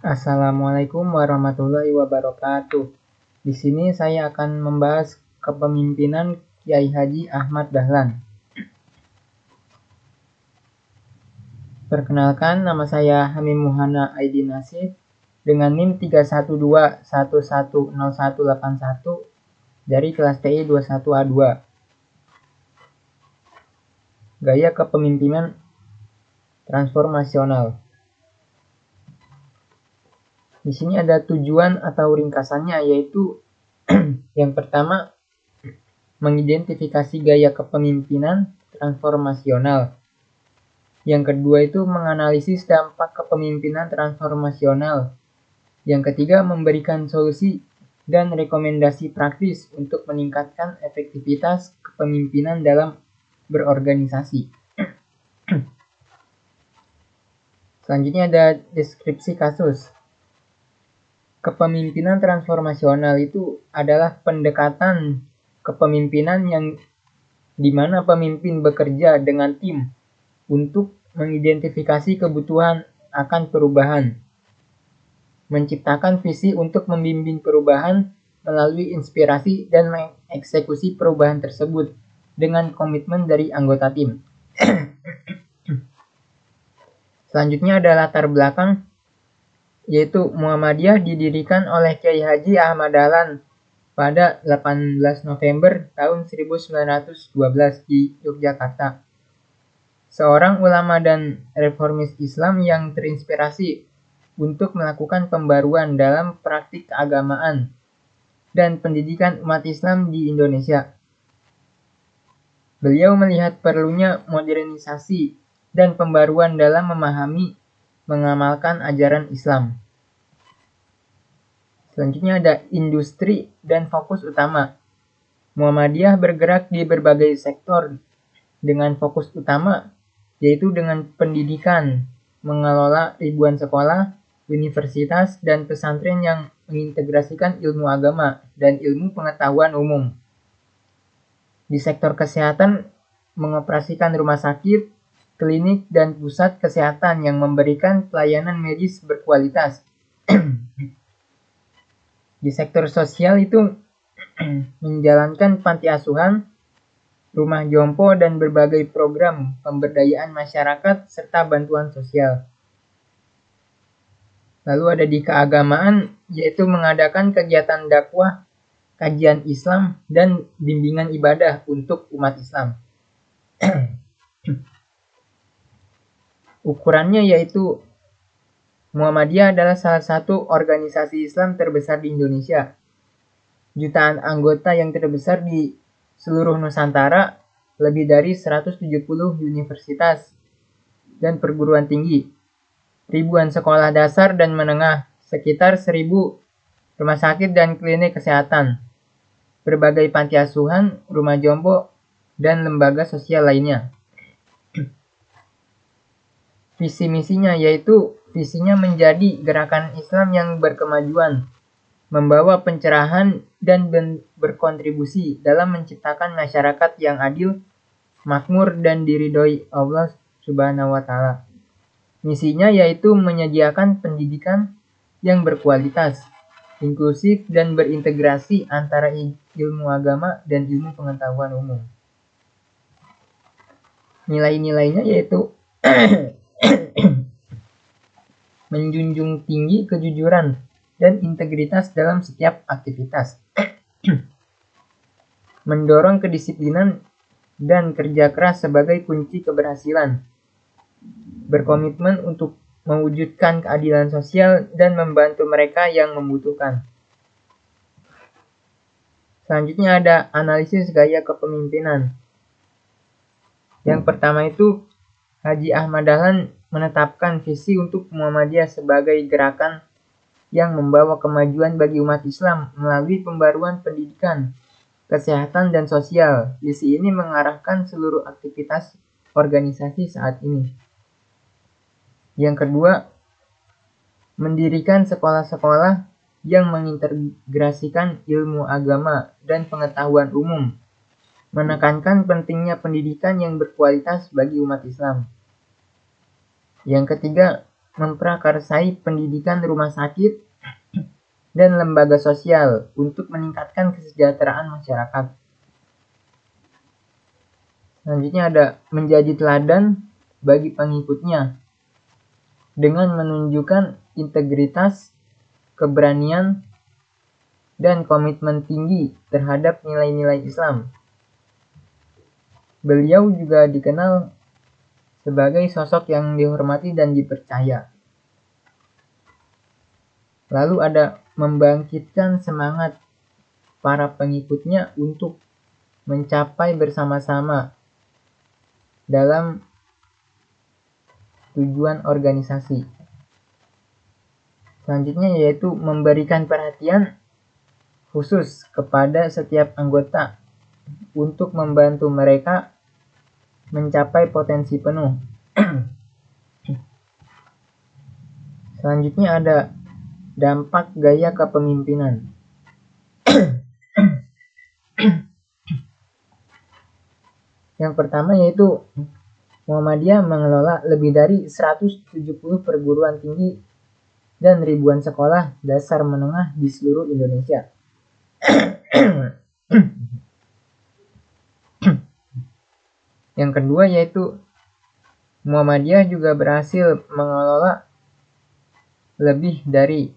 Assalamualaikum warahmatullahi wabarakatuh. Di sini saya akan membahas kepemimpinan Kiai Haji Ahmad Dahlan. Perkenalkan, nama saya Hamim Muhana Aidi Nasib dengan NIM 312110181 dari kelas TI 21A2. Gaya kepemimpinan transformasional. Di sini ada tujuan atau ringkasannya, yaitu yang pertama, mengidentifikasi gaya kepemimpinan transformasional. Yang kedua itu menganalisis dampak kepemimpinan transformasional. Yang ketiga, memberikan solusi dan rekomendasi praktis untuk meningkatkan efektivitas kepemimpinan dalam berorganisasi. Selanjutnya ada deskripsi kasus. Kepemimpinan transformasional itu adalah pendekatan kepemimpinan yang dimana pemimpin bekerja dengan tim untuk mengidentifikasi kebutuhan akan perubahan, menciptakan visi untuk membimbing perubahan melalui inspirasi dan mengeksekusi perubahan tersebut dengan komitmen dari anggota tim. Selanjutnya ada latar belakang, yaitu Muhammadiyah didirikan oleh Kiai Haji Ahmad Dahlan pada 18 November tahun 1912 di Yogyakarta. Seorang ulama dan reformis Islam yang terinspirasi untuk melakukan pembaruan dalam praktik keagamaan dan pendidikan umat Islam di Indonesia. Beliau melihat perlunya modernisasi dan pembaruan dalam memahami, mengamalkan ajaran Islam. Selanjutnya ada industri dan fokus utama. Muhammadiyah bergerak di berbagai sektor dengan fokus utama, yaitu dengan pendidikan, mengelola ribuan sekolah, universitas, dan pesantren yang mengintegrasikan ilmu agama dan ilmu pengetahuan umum. Di sektor kesehatan, mengoperasikan rumah sakit, klinik, dan pusat kesehatan yang memberikan pelayanan medis berkualitas. Di sektor sosial itu menjalankan panti asuhan, rumah jompo, dan berbagai program pemberdayaan masyarakat serta bantuan sosial. Lalu ada di keagamaan, yaitu mengadakan kegiatan dakwah, kajian Islam, dan bimbingan ibadah untuk umat Islam. Ukurannya yaitu Muhammadiyah adalah salah satu organisasi Islam terbesar di Indonesia. Jutaan anggota yang terbesar di seluruh Nusantara, lebih dari 170 universitas dan perguruan tinggi, ribuan sekolah dasar dan menengah, sekitar 1.000 rumah sakit dan klinik kesehatan, berbagai panti asuhan, rumah jompo, dan lembaga sosial lainnya. Visi misinya yaitu visinya menjadi gerakan Islam yang berkemajuan, membawa pencerahan dan berkontribusi dalam menciptakan masyarakat yang adil, makmur, dan diridhoi Allah Subhanahu wa Ta'ala. Misinya yaitu menyediakan pendidikan yang berkualitas, inklusif, dan berintegrasi antara ilmu agama dan ilmu pengetahuan umum. Nilai-nilainya yaitu menjunjung tinggi kejujuran dan integritas dalam setiap aktivitas, mendorong kedisiplinan dan kerja keras sebagai kunci keberhasilan, berkomitmen untuk mewujudkan keadilan sosial dan membantu mereka yang membutuhkan. Selanjutnya ada analisis gaya kepemimpinan. Yang pertama itu, Haji Ahmad Dahlan menetapkan visi untuk Muhammadiyah sebagai gerakan yang membawa kemajuan bagi umat Islam melalui pembaruan pendidikan, kesehatan, dan sosial. Visi ini mengarahkan seluruh aktivitas organisasi saat ini. Yang kedua, mendirikan sekolah-sekolah yang mengintegrasikan ilmu agama dan pengetahuan umum, menekankan pentingnya pendidikan yang berkualitas bagi umat Islam. Yang ketiga, memprakarsai pendidikan rumah sakit dan lembaga sosial untuk meningkatkan kesejahteraan masyarakat. Selanjutnya ada menjadi teladan bagi pengikutnya dengan menunjukkan integritas, keberanian, dan komitmen tinggi terhadap nilai-nilai Islam. Beliau juga dikenal sebagai sosok yang dihormati dan dipercaya. Lalu ada membangkitkan semangat para pengikutnya untuk mencapai bersama-sama dalam tujuan organisasi. Selanjutnya yaitu memberikan perhatian khusus kepada setiap anggota untuk membantu mereka mencapai potensi penuh. Selanjutnya ada dampak gaya kepemimpinan. Yang pertama yaitu Muhammadiyah mengelola lebih dari 170 perguruan tinggi dan ribuan sekolah dasar menengah di seluruh Indonesia. Yang kedua yaitu Muhammadiyah juga berhasil mengelola lebih dari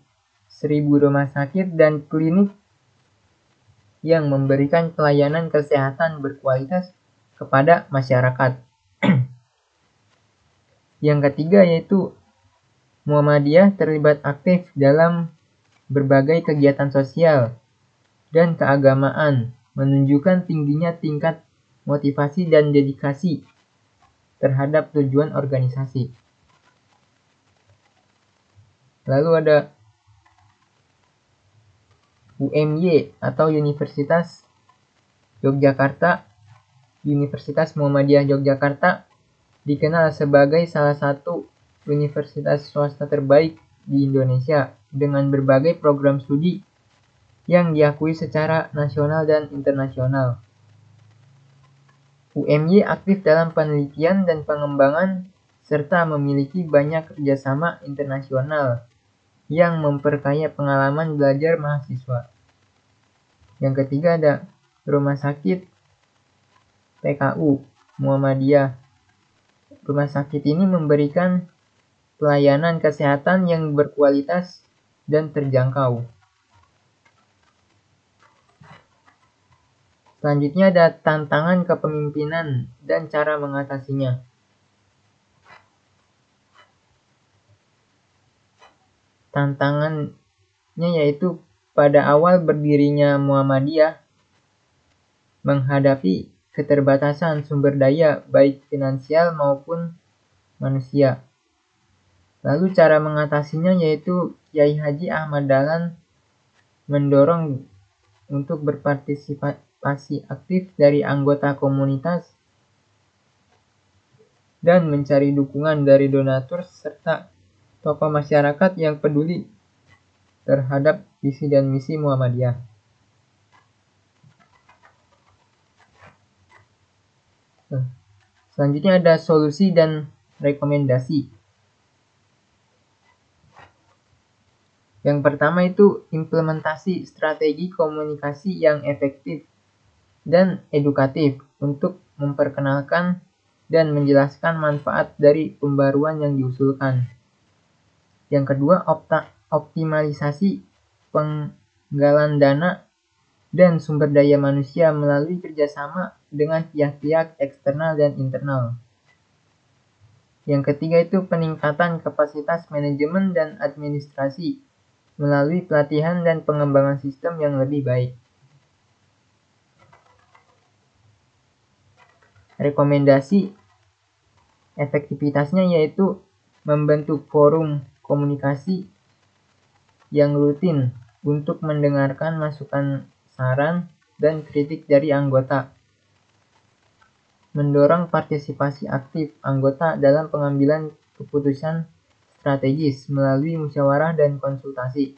1.000 rumah sakit dan klinik yang memberikan pelayanan kesehatan berkualitas kepada masyarakat. Yang ketiga yaitu Muhammadiyah terlibat aktif dalam berbagai kegiatan sosial dan keagamaan, menunjukkan tingginya tingkat motivasi dan dedikasi terhadap tujuan organisasi. Lalu ada UMY atau Universitas Yogyakarta. Universitas Muhammadiyah Yogyakarta dikenal sebagai salah satu universitas swasta terbaik di Indonesia dengan berbagai program studi yang diakui secara nasional dan internasional. UMY aktif dalam penelitian dan pengembangan serta memiliki banyak kerjasama internasional yang memperkaya pengalaman belajar mahasiswa. Yang ketiga ada Rumah Sakit PKU Muhammadiyah. Rumah sakit ini memberikan pelayanan kesehatan yang berkualitas dan terjangkau. Selanjutnya ada tantangan kepemimpinan dan cara mengatasinya. Tantangannya yaitu pada awal berdirinya Muhammadiyah menghadapi keterbatasan sumber daya baik finansial maupun manusia. Lalu cara mengatasinya yaitu Kiai Haji Ahmad Dahlan mendorong untuk berpartisipasi aktif dari anggota komunitas dan mencari dukungan dari donatur serta tokoh masyarakat yang peduli terhadap visi dan misi Muhammadiyah. Selanjutnya ada solusi dan rekomendasi. Yang pertama itu implementasi strategi komunikasi yang efektif dan edukatif untuk memperkenalkan dan menjelaskan manfaat dari pembaruan yang diusulkan. Yang kedua, optimalisasi penggalan dana dan sumber daya manusia melalui kerjasama dengan pihak-pihak eksternal dan internal. Yang ketiga itu peningkatan kapasitas manajemen dan administrasi melalui pelatihan dan pengembangan sistem yang lebih baik. Rekomendasi efektivitasnya yaitu membentuk forum komunikasi yang rutin untuk mendengarkan masukan, saran, dan kritik dari anggota. Mendorong partisipasi aktif anggota dalam pengambilan keputusan strategis melalui musyawarah dan konsultasi.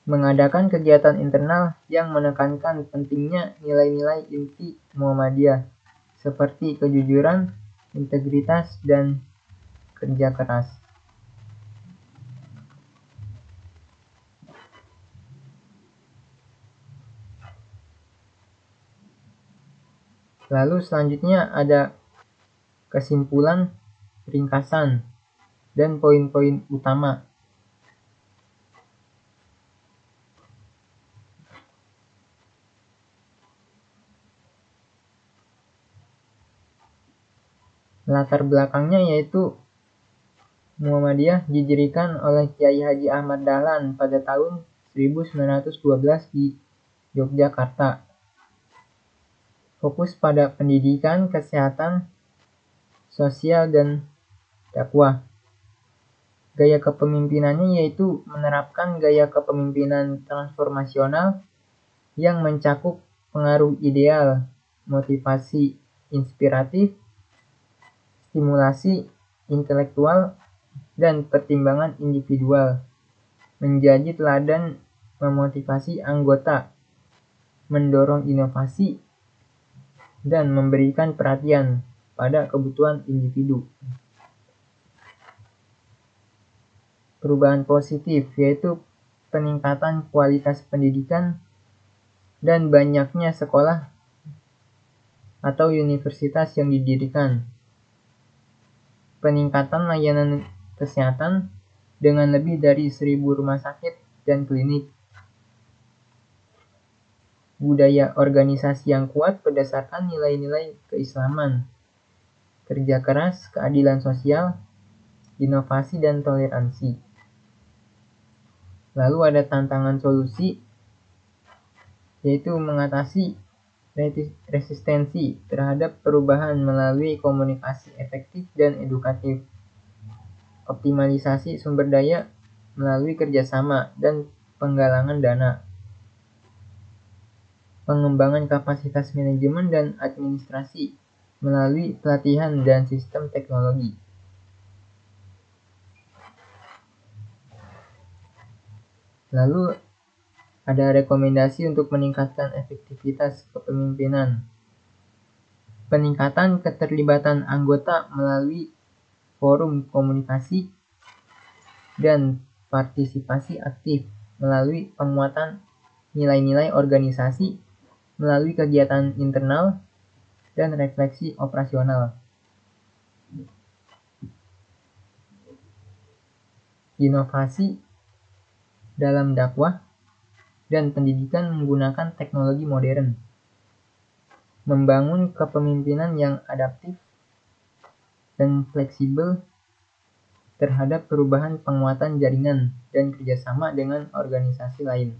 Mengadakan kegiatan internal yang menekankan pentingnya nilai-nilai inti Muhammadiyah seperti kejujuran, integritas, dan kerja keras. Lalu selanjutnya ada kesimpulan, ringkasan, dan poin-poin utama. Latar belakangnya yaitu Muhammadiyah didirikan oleh Kiai Haji Ahmad Dahlan pada tahun 1912 di Yogyakarta. Fokus pada pendidikan, kesehatan, sosial, dan dakwah. Gaya kepemimpinannya yaitu menerapkan gaya kepemimpinan transformasional yang mencakup pengaruh ideal, motivasi inspiratif, stimulasi intelektual, dan pertimbangan individual, menjadi teladan memotivasi anggota, mendorong inovasi, dan memberikan perhatian pada kebutuhan individu. Perubahan positif yaitu peningkatan kualitas pendidikan dan banyaknya sekolah atau universitas yang didirikan. Peningkatan layanan kesehatan dengan lebih dari 1.000 rumah sakit dan klinik. Budaya organisasi yang kuat berdasarkan nilai-nilai keislaman, kerja keras, keadilan sosial, inovasi, dan toleransi. Lalu ada tantangan solusi, yaitu mengatasi resistensi terhadap perubahan melalui komunikasi efektif dan edukatif, optimalisasi sumber daya melalui kerjasama dan penggalangan dana, pengembangan kapasitas manajemen dan administrasi melalui pelatihan dan sistem teknologi. Lalu ada rekomendasi untuk meningkatkan efektivitas kepemimpinan. Peningkatan keterlibatan anggota melalui forum komunikasi dan partisipasi aktif melalui penguatan nilai-nilai organisasi melalui kegiatan internal dan refleksi operasional. Inovasi dalam dakwah dan pendidikan menggunakan teknologi modern. Membangun kepemimpinan yang adaptif dan fleksibel terhadap perubahan, penguatan jaringan dan kerjasama dengan organisasi lain.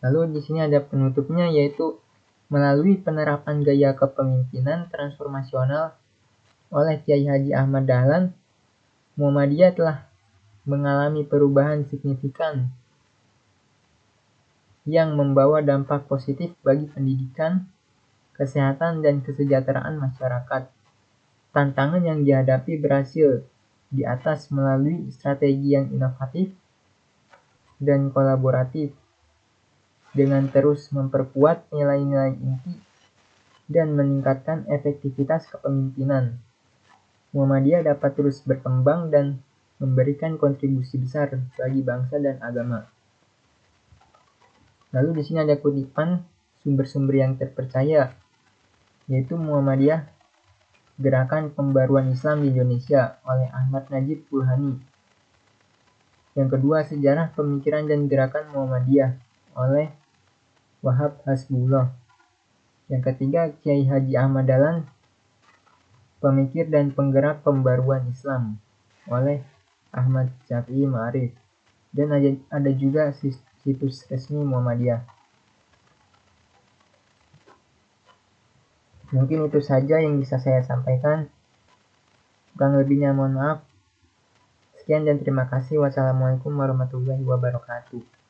Lalu di sini ada penutupnya, yaitu melalui penerapan gaya kepemimpinan transformasional oleh Kiai Haji Ahmad Dahlan, Muhammadiyah telah mengalami perubahan signifikan yang membawa dampak positif bagi pendidikan, kesehatan, dan kesejahteraan masyarakat. Tantangan yang dihadapi berhasil di atas melalui strategi yang inovatif dan kolaboratif dengan terus memperkuat nilai-nilai inti dan meningkatkan efektivitas kepemimpinan. Muhammadiyah dapat terus berkembang dan memberikan kontribusi besar bagi bangsa dan agama. Lalu di sini ada kutipan sumber-sumber yang terpercaya, yaitu Muhammadiyah, Gerakan Pembaruan Islam di Indonesia oleh Ahmad Najib Burhani. Yang kedua, Sejarah Pemikiran dan Gerakan Muhammadiyah oleh Wahab Hasbullah. Yang ketiga, Kiai Haji Ahmad Dahlan, Pemikir dan Penggerak Pembaruan Islam oleh Ahmad Syafi'i Ma'arif. Dan ada juga situs resmi Muhammadiyah. Mungkin itu saja yang bisa saya sampaikan. Kurang lebihnya mohon maaf. Sekian dan terima kasih. Wassalamualaikum warahmatullahi wabarakatuh.